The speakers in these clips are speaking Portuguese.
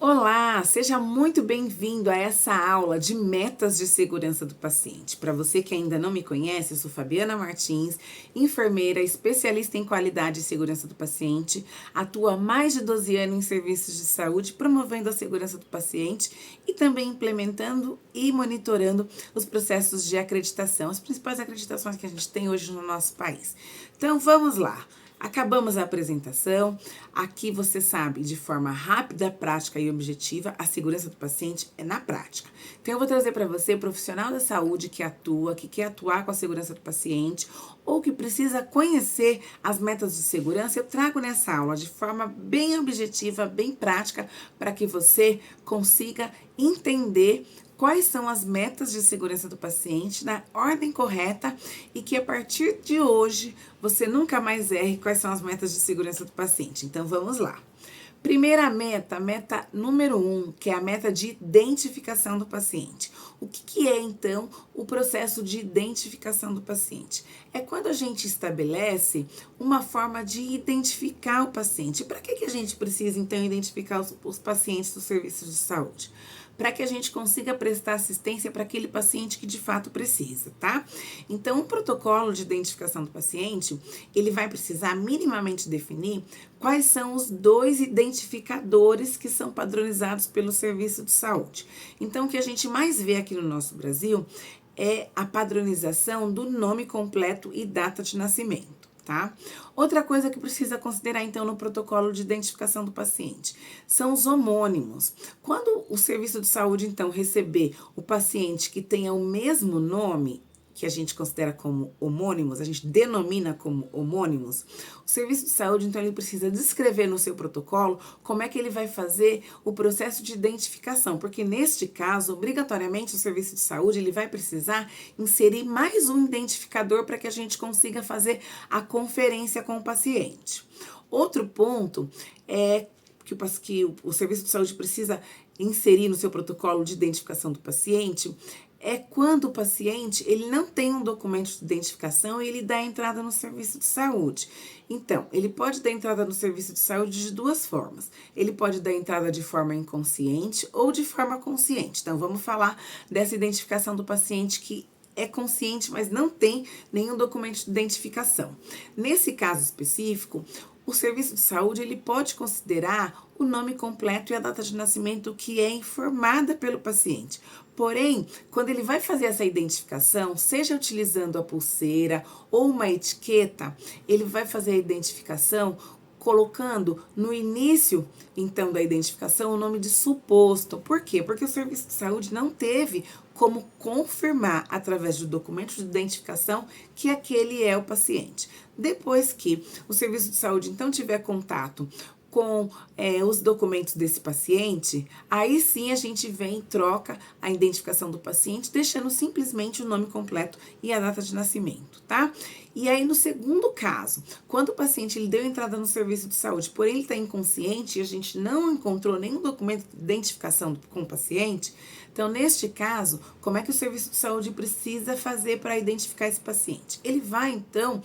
Olá, seja muito bem-vindo a essa aula de metas de segurança do paciente. Para você que ainda não me conhece, eu sou Fabiana Martins, enfermeira, especialista em qualidade e segurança do paciente, atuo há mais de 12 anos em serviços de saúde, promovendo a segurança do paciente e também implementando e monitorando os processos de acreditação, as principais acreditações que a gente tem hoje no nosso país. Então, vamos lá. Acabamos a apresentação. Aqui você sabe, de forma rápida, prática e objetiva, a segurança do paciente é na prática. Então, eu vou trazer para você, profissional da saúde que atua, que quer atuar com a segurança do paciente ou que precisa conhecer as metas de segurança, eu trago nessa aula de forma bem objetiva, bem prática, para que você consiga entender quais são as metas de segurança do paciente na ordem correta e que a partir de hoje você nunca mais erre quais são as metas de segurança do paciente. Então vamos lá. Primeira meta número 1, que é a meta de identificação do paciente. O que é, então, o processo de identificação do paciente? É quando a gente estabelece uma forma de identificar o paciente. Para que a gente precisa, então, identificar os pacientes dos serviços de saúde? Para que a gente consiga prestar assistência para aquele paciente que de fato precisa, tá? Então, um protocolo de identificação do paciente, ele vai precisar minimamente definir quais são os 2 identificadores que são padronizados pelo serviço de saúde. Então, o que a gente mais vê aqui no nosso Brasil é a padronização do nome completo e data de nascimento. Tá? Outra coisa que precisa considerar, então, no protocolo de identificação do paciente são os homônimos. Quando o serviço de saúde, então, receber o paciente que tenha o mesmo nome, que a gente considera como homônimos, a gente denomina como homônimos, o serviço de saúde, então, ele precisa descrever no seu protocolo como é que ele vai fazer o processo de identificação, porque neste caso, obrigatoriamente, o serviço de saúde, ele vai precisar inserir mais um identificador para que a gente consiga fazer a conferência com o paciente. Outro ponto é que o serviço de saúde precisa inserir no seu protocolo de identificação do paciente é quando o paciente ele não tem um documento de identificação e ele dá entrada no serviço de saúde. Então, ele pode dar entrada no serviço de saúde de 2 formas. Ele pode dar entrada de forma inconsciente ou de forma consciente. Então, vamos falar dessa identificação do paciente que é consciente, mas não tem nenhum documento de identificação. Nesse caso específico, o serviço de saúde ele pode considerar o nome completo e a data de nascimento que é informada pelo paciente. Porém, quando ele vai fazer essa identificação, seja utilizando a pulseira ou uma etiqueta, ele vai fazer a identificação colocando no início, então, da identificação, o nome de suposto. Por quê? Porque o serviço de saúde não teve como confirmar, através do documento de identificação, que aquele é o paciente. Depois que o serviço de saúde, então, tiver contato com os documentos desse paciente, aí sim a gente vem e troca a identificação do paciente, deixando simplesmente o nome completo e a data de nascimento, tá? E aí no segundo caso, quando o paciente ele deu entrada no serviço de saúde, porém ele está inconsciente e a gente não encontrou nenhum documento de identificação com o paciente, então neste caso, como é que o serviço de saúde precisa fazer para identificar esse paciente? Ele vai então,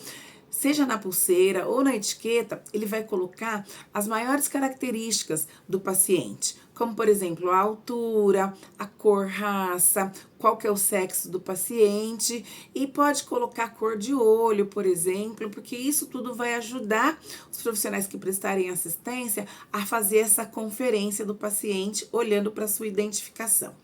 seja na pulseira ou na etiqueta, ele vai colocar as maiores características do paciente, como por exemplo a altura, a cor, raça, qual que é o sexo do paciente e pode colocar cor de olho, por exemplo, porque isso tudo vai ajudar os profissionais que prestarem assistência a fazer essa conferência do paciente olhando para sua identificação.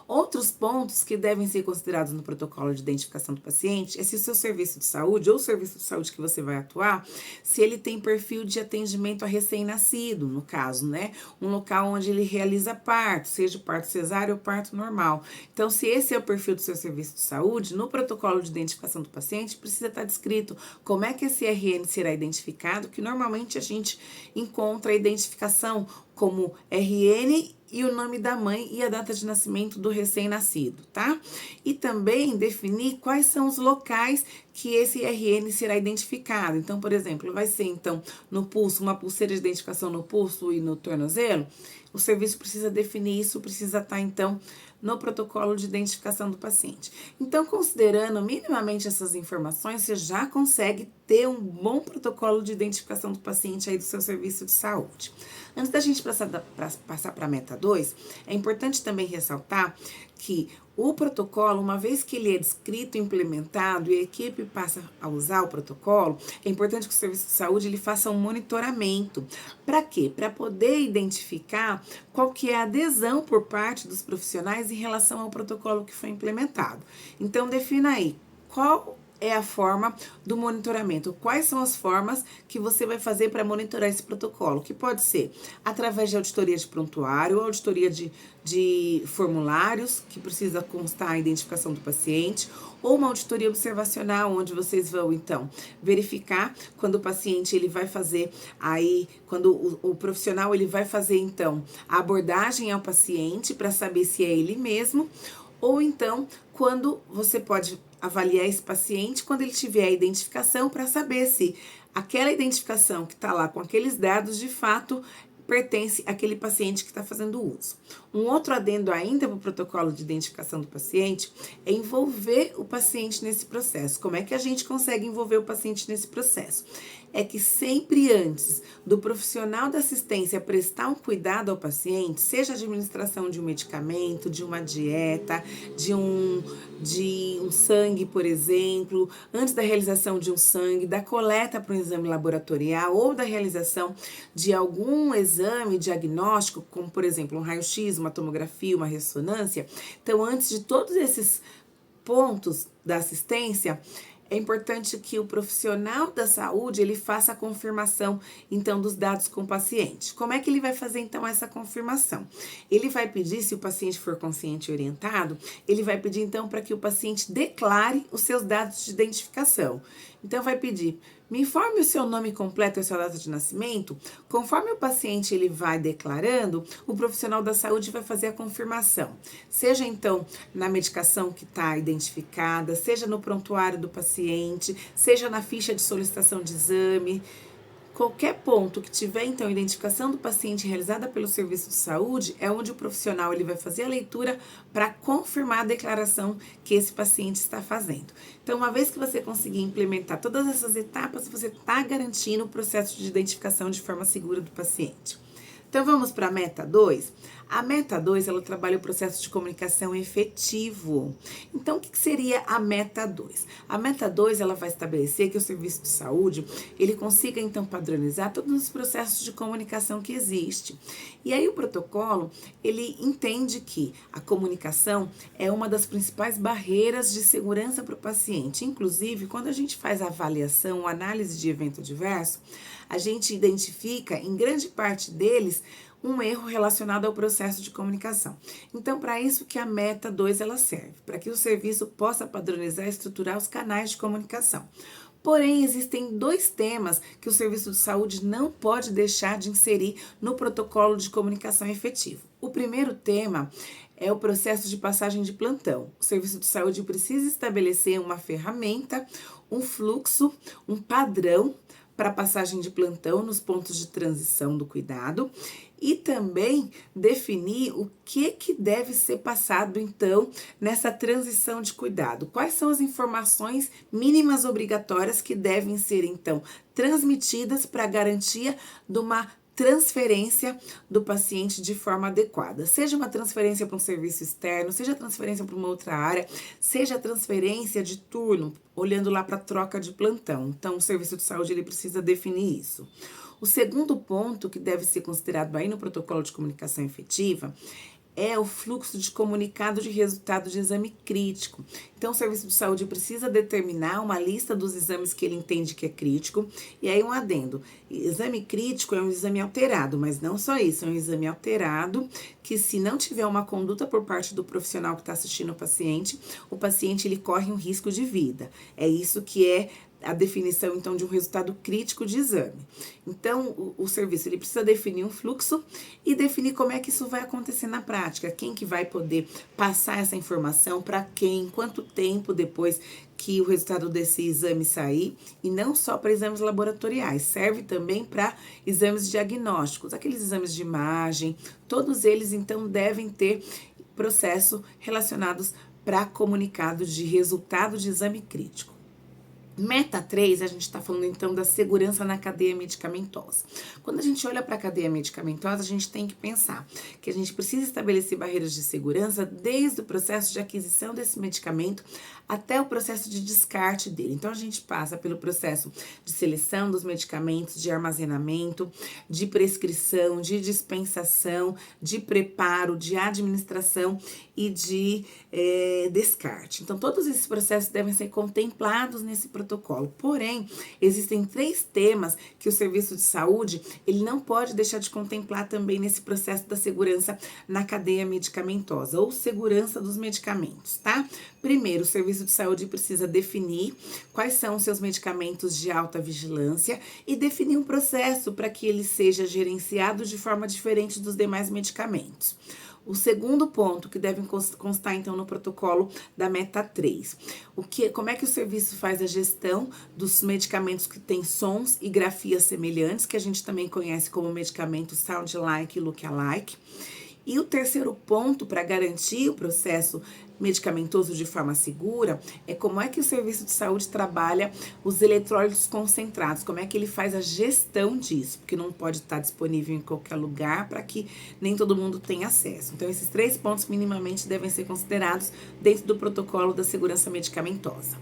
Outros pontos que devem ser considerados no protocolo de identificação do paciente é se o seu serviço de saúde ou o serviço de saúde que você vai atuar, se ele tem perfil de atendimento a recém-nascido, no caso, né? Um local onde ele realiza parto, seja parto cesáreo ou parto normal. Então, se esse é o perfil do seu serviço de saúde, no protocolo de identificação do paciente precisa estar descrito como é que esse RN será identificado, que normalmente a gente encontra a identificação como RN e o nome da mãe e a data de nascimento do recém-nascido, tá? E também definir quais são os locais que esse IRN será identificado. Então, por exemplo, vai ser então no pulso, uma pulseira de identificação no pulso e no tornozelo. O serviço precisa definir isso, precisa estar então no protocolo de identificação do paciente. Então, considerando minimamente essas informações, você já consegue ter um bom protocolo de identificação do paciente aí do seu serviço de saúde. Antes da gente passar para a meta 2, é importante também ressaltar que o protocolo, uma vez que ele é descrito e implementado e a equipe passa a usar o protocolo, é importante que o serviço de saúde ele faça um monitoramento. Para quê? Para poder identificar qual que é a adesão por parte dos profissionais em relação ao protocolo que foi implementado. Então, defina aí qual é a forma do monitoramento. Quais são as formas que você vai fazer para monitorar esse protocolo? Que pode ser através de auditoria de prontuário, auditoria de formulários, que precisa constar a identificação do paciente, ou uma auditoria observacional, onde vocês vão, então, verificar quando o paciente, ele vai fazer aí, quando o profissional, ele vai fazer, então, a abordagem ao paciente para saber se é ele mesmo, ou então, quando você pode avaliar esse paciente, quando ele tiver a identificação, para saber se aquela identificação que está lá com aqueles dados, de fato, pertence àquele paciente que está fazendo uso. Um outro adendo ainda para o protocolo de identificação do paciente é envolver o paciente nesse processo. Como é que a gente consegue envolver o paciente nesse processo? É que sempre antes do profissional da assistência prestar um cuidado ao paciente, seja a administração de um medicamento, de uma dieta, de um sangue, por exemplo, antes da realização de um sangue, da coleta para um exame laboratorial ou da realização de algum exame diagnóstico, como por exemplo um raio-x, uma tomografia, uma ressonância. Então, antes de todos esses pontos da assistência, é importante que o profissional da saúde, ele faça a confirmação, então, dos dados com o paciente. Como é que ele vai fazer, então, essa confirmação? Ele vai pedir, se o paciente for consciente e orientado, ele vai pedir, então, para que o paciente declare os seus dados de identificação. Então, vai pedir, me informe o seu nome completo e a sua data de nascimento. Conforme o paciente ele vai declarando, o profissional da saúde vai fazer a confirmação. Seja então na medicação que está identificada, seja no prontuário do paciente, seja na ficha de solicitação de exame. Qualquer ponto que tiver, então, identificação do paciente realizada pelo serviço de saúde, é onde o profissional ele vai fazer a leitura para confirmar a declaração que esse paciente está fazendo. Então, uma vez que você conseguir implementar todas essas etapas, você está garantindo o processo de identificação de forma segura do paciente. Então, vamos para a meta 2? A meta 2, ela trabalha o processo de comunicação efetivo. Então, o que seria a meta 2? A meta 2, ela vai estabelecer que o serviço de saúde, ele consiga, então, padronizar todos os processos de comunicação que existe. E aí, o protocolo, ele entende que a comunicação é uma das principais barreiras de segurança para o paciente. Inclusive, quando a gente faz a avaliação, a análise de evento adverso, a gente identifica, em grande parte deles, um erro relacionado ao processo de comunicação. Então, para isso que a meta 2 ela serve, para que o serviço possa padronizar e estruturar os canais de comunicação. Porém, existem 2 temas que o serviço de saúde não pode deixar de inserir no protocolo de comunicação efetivo. O primeiro tema é o processo de passagem de plantão. O serviço de saúde precisa estabelecer uma ferramenta, um fluxo, um padrão para passagem de plantão nos pontos de transição do cuidado e também definir o que deve ser passado, então, nessa transição de cuidado. Quais são as informações mínimas obrigatórias que devem ser, então, transmitidas para a garantia de uma transferência do paciente de forma adequada. Seja uma transferência para um serviço externo, seja transferência para uma outra área, seja transferência de turno, olhando lá para a troca de plantão. Então, o serviço de saúde ele precisa definir isso. O segundo ponto que deve ser considerado aí no protocolo de comunicação efetiva é o fluxo de comunicado de resultado de exame crítico. Então, o serviço de saúde precisa determinar uma lista dos exames que ele entende que é crítico. E aí, um adendo. Exame crítico é um exame alterado, mas não só isso. É um exame alterado que, se não tiver uma conduta por parte do profissional que está assistindo o paciente ele corre um risco de vida. É isso que é a definição, então, de um resultado crítico de exame. Então, o serviço, ele precisa definir um fluxo e definir como é que isso vai acontecer na prática, quem que vai poder passar essa informação para quem, quanto tempo depois que o resultado desse exame sair, e não só para exames laboratoriais, serve também para exames diagnósticos, aqueles exames de imagem, todos eles, então, devem ter processo relacionados para comunicado de resultado de exame crítico. Meta 3, a gente está falando então da segurança na cadeia medicamentosa. Quando a gente olha para a cadeia medicamentosa, a gente tem que pensar que a gente precisa estabelecer barreiras de segurança desde o processo de aquisição desse medicamento até o processo de descarte dele. Então, a gente passa pelo processo de seleção dos medicamentos, de armazenamento, de prescrição, de dispensação, de preparo, de administração e de descarte. Então, todos esses processos devem ser contemplados nesse protocolo. Porém, existem 3 temas que o serviço de saúde ele não pode deixar de contemplar também nesse processo da segurança na cadeia medicamentosa ou segurança dos medicamentos, tá? Primeiro, o serviço de saúde precisa definir quais são os seus medicamentos de alta vigilância e definir um processo para que ele seja gerenciado de forma diferente dos demais medicamentos. O segundo ponto que deve constar, então, no protocolo da Meta 3. Como é que o serviço faz a gestão dos medicamentos que têm sons e grafias semelhantes, que a gente também conhece como medicamentos sound-alike e look-alike. E o terceiro ponto para garantir o processo medicamentoso de forma segura é como é que o serviço de saúde trabalha os eletrólitos concentrados, como é que ele faz a gestão disso, porque não pode estar disponível em qualquer lugar para que nem todo mundo tenha acesso. Então, esses 3 pontos minimamente devem ser considerados dentro do protocolo da segurança medicamentosa.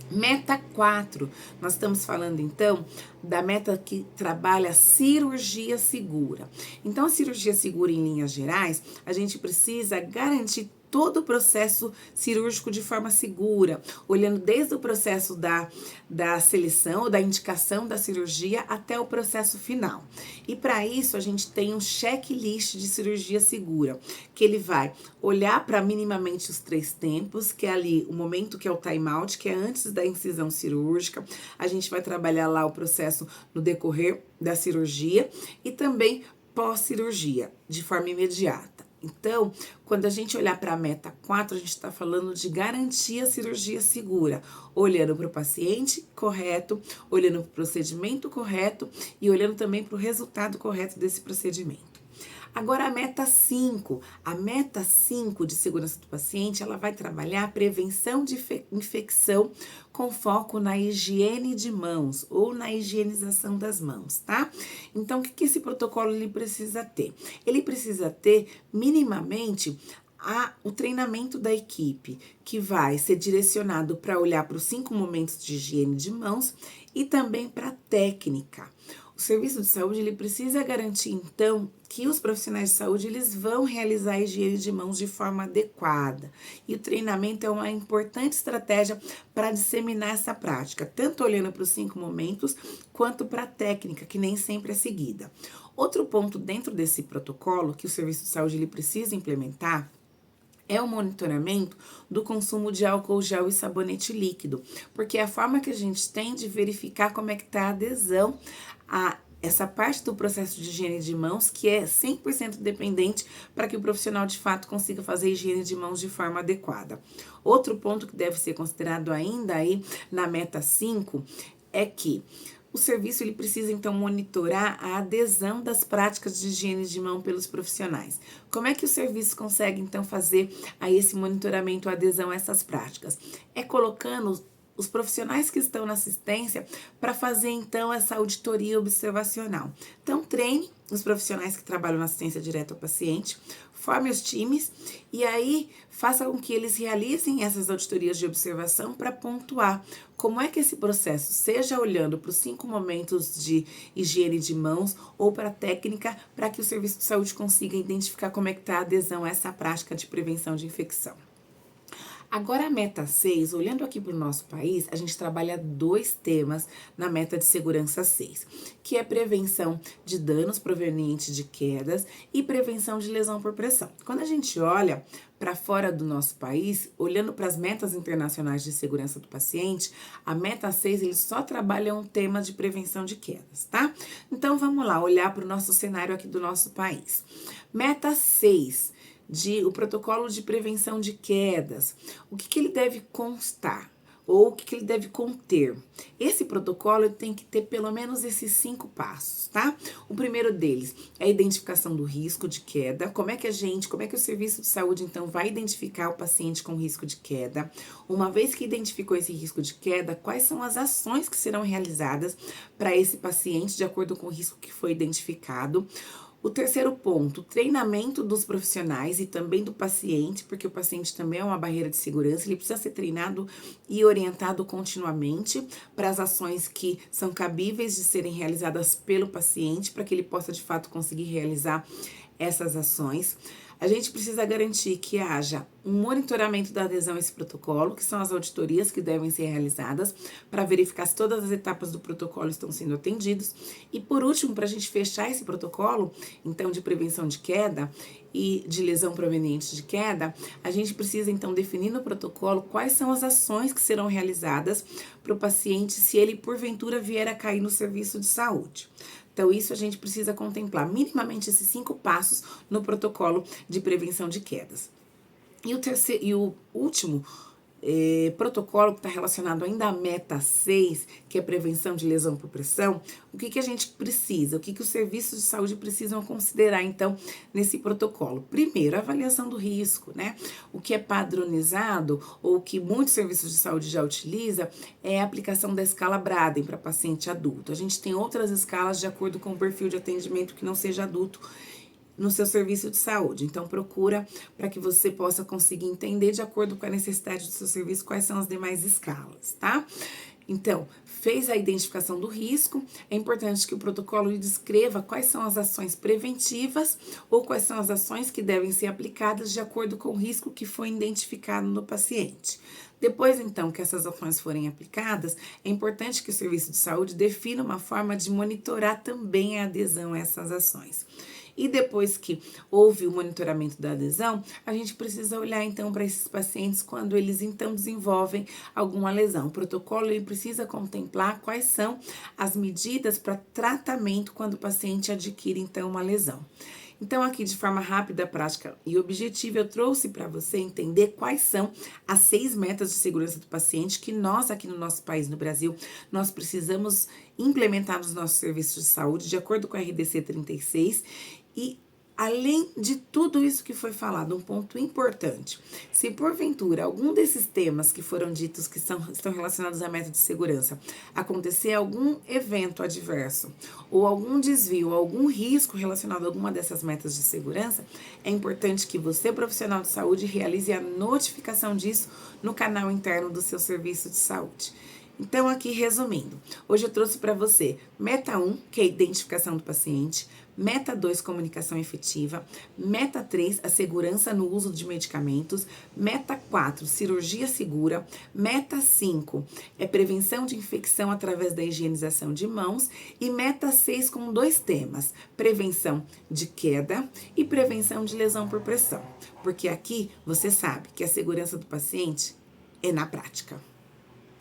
Meta 4, nós estamos falando então da meta que trabalha cirurgia segura. Então, a cirurgia segura, em linhas gerais, a gente precisa garantir todo o processo cirúrgico de forma segura, olhando desde o processo da seleção ou da indicação da cirurgia até o processo final. E para isso a gente tem um checklist de cirurgia segura, que ele vai olhar para minimamente os 3 tempos, que é ali o momento que é o time out, que é antes da incisão cirúrgica. A gente vai trabalhar lá o processo no decorrer da cirurgia e também pós-cirurgia, de forma imediata. Então, quando a gente olhar para a meta 4, a gente está falando de garantir a cirurgia segura, olhando para o paciente correto, olhando para o procedimento correto e olhando também para o resultado correto desse procedimento. Agora, a meta 5 de segurança do paciente, ela vai trabalhar a prevenção de infecção com foco na higiene de mãos ou na higienização das mãos, tá? Então, o que esse protocolo ele precisa ter? Ele precisa ter minimamente o treinamento da equipe, que vai ser direcionado para olhar para os 5 momentos de higiene de mãos e também para a técnica. O serviço de saúde ele precisa garantir, então, que os profissionais de saúde eles vão realizar a higiene de mãos de forma adequada. E o treinamento é uma importante estratégia para disseminar essa prática, tanto olhando para os 5 momentos, quanto para a técnica, que nem sempre é seguida. Outro ponto dentro desse protocolo que o serviço de saúde ele precisa implementar é o monitoramento do consumo de álcool gel e sabonete líquido, porque é a forma que a gente tem de verificar como é que está a adesão a essa parte do processo de higiene de mãos, que é 100% dependente para que o profissional de fato consiga fazer a higiene de mãos de forma adequada. Outro ponto que deve ser considerado ainda aí na meta 5 é que o serviço ele precisa, então, monitorar a adesão das práticas de higiene de mão pelos profissionais. Como é que o serviço consegue, então, fazer aí esse monitoramento, a adesão a essas práticas? É colocando os profissionais que estão na assistência para fazer, então, essa auditoria observacional. Então, treine os profissionais que trabalham na assistência direta ao paciente, forme os times e aí faça com que eles realizem essas auditorias de observação para pontuar como é que esse processo, seja olhando para os 5 momentos de higiene de mãos ou para a técnica, para que o serviço de saúde consiga identificar como é que está a adesão a essa prática de prevenção de infecção. Agora a meta 6, olhando aqui para o nosso país, a gente trabalha dois temas na meta de segurança 6, que é prevenção de danos provenientes de quedas e prevenção de lesão por pressão. Quando a gente olha para fora do nosso país, olhando para as metas internacionais de segurança do paciente, a meta 6 eles só trabalham temas de prevenção de quedas, tá? Então vamos lá, olhar para o nosso cenário aqui do nosso país. Meta 6, o protocolo de prevenção de quedas. O que ele deve constar? Ou o que ele deve conter? Esse protocolo ele tem que ter pelo menos esses 5 passos, tá? O primeiro deles é a identificação do risco de queda. Como é que o serviço de saúde, então, vai identificar o paciente com risco de queda? Uma vez que identificou esse risco de queda, quais são as ações que serão realizadas para esse paciente de acordo com o risco que foi identificado? O terceiro ponto, treinamento dos profissionais e também do paciente, porque o paciente também é uma barreira de segurança, ele precisa ser treinado e orientado continuamente para as ações que são cabíveis de serem realizadas pelo paciente, para que ele possa de fato conseguir realizar essas ações. A gente precisa garantir que haja um monitoramento da adesão a esse protocolo, que são as auditorias que devem ser realizadas para verificar se todas as etapas do protocolo estão sendo atendidas. E por último, para a gente fechar esse protocolo, então, de prevenção de queda e de lesão proveniente de queda, a gente precisa então definir no protocolo quais são as ações que serão realizadas para o paciente se ele porventura vier a cair no serviço de saúde. Então, isso a gente precisa contemplar minimamente esses 5 passos no protocolo de prevenção de quedas. E o último protocolo que está relacionado ainda à meta 6, que é prevenção de lesão por pressão, o que a gente precisa, o que os serviços de saúde precisam considerar, então, nesse protocolo? Primeiro, a avaliação do risco, né? O que é padronizado, ou que muitos serviços de saúde já utilizam, é a aplicação da escala Braden para paciente adulto. A gente tem outras escalas de acordo com o perfil de atendimento que não seja adulto, no seu serviço de saúde. Então, procura para que você possa conseguir entender de acordo com a necessidade do seu serviço quais são as demais escalas, tá? Então, fez a identificação do risco, é importante que o protocolo descreva quais são as ações preventivas ou quais são as ações que devem ser aplicadas de acordo com o risco que foi identificado no paciente. Depois, então, que essas ações forem aplicadas, é importante que o serviço de saúde defina uma forma de monitorar também a adesão a essas ações. E depois que houve o monitoramento da adesão, a gente precisa olhar então para esses pacientes quando eles então desenvolvem alguma lesão. O protocolo ele precisa contemplar quais são as medidas para tratamento quando o paciente adquire então uma lesão. Então, aqui de forma rápida, prática e objetiva, eu trouxe para você entender quais são as 6 metas de segurança do paciente que nós, aqui no nosso país, no Brasil, nós precisamos implementar nos nossos serviços de saúde, de acordo com a RDC 36, e além de tudo isso que foi falado, um ponto importante, se porventura algum desses temas que foram ditos que estão relacionados à meta de segurança, acontecer algum evento adverso, ou algum desvio, algum risco relacionado a alguma dessas metas de segurança, é importante que você, profissional de saúde, realize a notificação disso no canal interno do seu serviço de saúde. Então, aqui resumindo, hoje eu trouxe para você meta 1, que é a identificação do paciente, meta 2, comunicação efetiva, meta 3, a segurança no uso de medicamentos, meta 4, cirurgia segura, meta 5, é prevenção de infecção através da higienização de mãos e meta 6 com 2 temas, prevenção de queda e prevenção de lesão por pressão, porque aqui você sabe que a segurança do paciente é na prática.